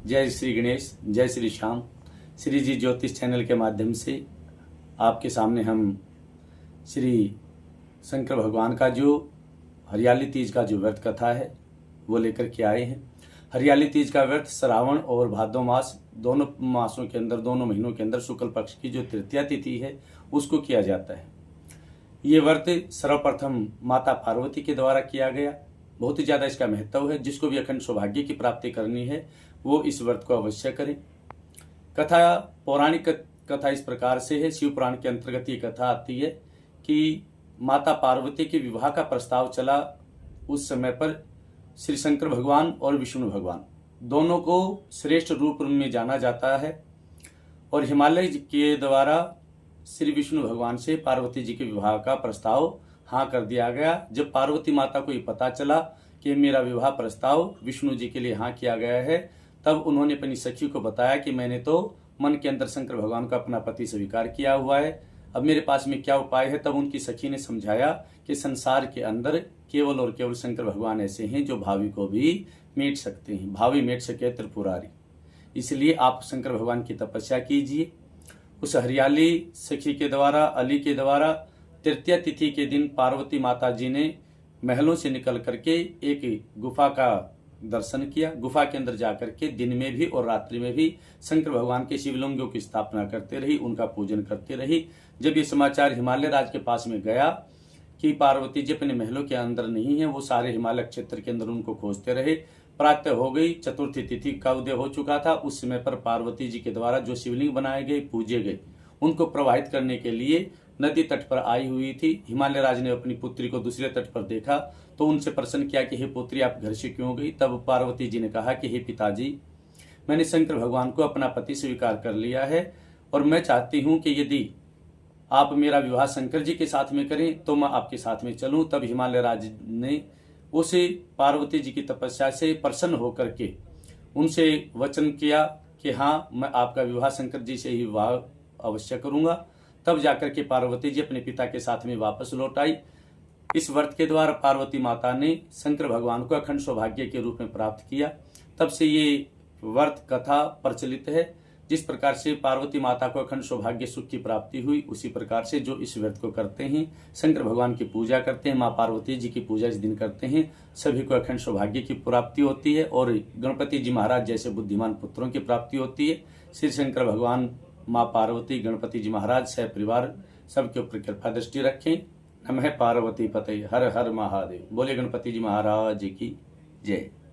जय श्री गणेश, जय श्री श्याम। श्री जी ज्योतिष चैनल के माध्यम से आपके सामने हम श्री शंकर भगवान का जो हरियाली तीज का जो व्रत कथा है वो लेकर के आए हैं। हरियाली तीज का व्रत श्रावण और भादो मास दोनों मासों के अंदर, दोनों महीनों के अंदर शुक्ल पक्ष की जो तृतीया तिथि है उसको किया जाता है। ये व्रत सर्वप्रथम माता पार्वती के द्वारा किया गया। बहुत ही ज्यादा इसका महत्व है। जिसको भी अखंड सौभाग्य की प्राप्ति करनी है वो इस व्रत को अवश्य करें। कथा, पौराणिक कथा इस प्रकार से है। शिव पुराण के अंतर्गत ये कथा आती है कि माता पार्वती के विवाह का प्रस्ताव चला। उस समय पर श्री शंकर भगवान और विष्णु भगवान दोनों को श्रेष्ठ रूप में जाना जाता है और हिमालय के द्वारा श्री विष्णु भगवान से पार्वती जी के विवाह का प्रस्ताव हाँ कर दिया गया। जब पार्वती माता को ये पता चला कि मेरा विवाह प्रस्ताव विष्णु जी के लिए हाँ किया गया है, तब उन्होंने अपनी सखी को बताया कि मैंने तो मन के अंदर शंकर भगवान को अपना पति स्वीकार किया हुआ है, अब मेरे पास में क्या उपाय है। तब उनकी सखी ने समझाया कि संसार के अंदर केवल और केवल शंकर भगवान ऐसे हैं जो भावी को भी मेट सकते हैं। भावी मेट सके त्रिपुरारी, इसलिए आप शंकर भगवान की तपस्या कीजिए। उस हरियाली सखी के द्वारा, अली के द्वारा तृतीया तिथि के दिन पार्वती माता जी ने महलों से निकल करके एक गुफा का दर्शन किया। गुफा के अंदर जाकर के दिन में भी और रात्रि में भी शंकर भगवान के शिवलिंगों की स्थापना करते रही, उनका पूजन करते रही। जब ये समाचार हिमालय राज के पास में गया कि पार्वती जी अपने महलों के अंदर नहीं है, वो सारे हिमालय क्षेत्र के अंदर उनको खोजते रहे। प्रातः हो गई, चतुर्थी तिथि का उदय हो चुका था। उस समय पर पार्वती जी के द्वारा जो शिवलिंग बनाए गए, पूजे गए, उनको प्रवाहित करने के लिए नदी तट पर आई हुई थी। हिमालय राज ने अपनी पुत्री को दूसरे तट पर देखा तो उनसे प्रश्न किया कि हे पुत्री, आप घर से क्यों गई। तब पार्वती जी ने कहा कि हे पिताजी, मैंने शंकर भगवान को अपना पति स्वीकार कर लिया है और मैं चाहती हूं कि यदि आप मेरा विवाह शंकर जी के साथ में करें तो मैं आपके साथ में चलूं। तब हिमालय राज ने उसे पार्वती जी की तपस्या से प्रसन्न होकर के उनसे वचन किया कि हाँ, मैं आपका विवाह शंकर जी से ही विवाह अवश्य करूंगा। तब जाकर के पार्वती जी अपने पिता के साथ में वापस लौट आई। इस व्रत के द्वारा पार्वती माता ने शंकर भगवान को अखंड सौभाग्य के रूप में प्राप्त किया। तब से ये व्रत कथा प्रचलित है। जिस प्रकार से पार्वती माता को अखंड सौभाग्य सुख की प्राप्ति हुई, उसी प्रकार से जो इस व्रत को करते हैं, शंकर भगवान की पूजा करते हैं, माँ पार्वती जी की पूजा इस दिन करते हैं, सभी को अखंड सौभाग्य की प्राप्ति होती है और गणपति जी महाराज जैसे बुद्धिमान पुत्रों की प्राप्ति होती है। श्री शंकर भगवान, माँ पार्वती, गणपति जी महाराज सह परिवार सबके ऊपर कृपा दृष्टि रखें। नमः पार्वती पते, हर हर महादेव। बोले गणपति जी महाराज की जय।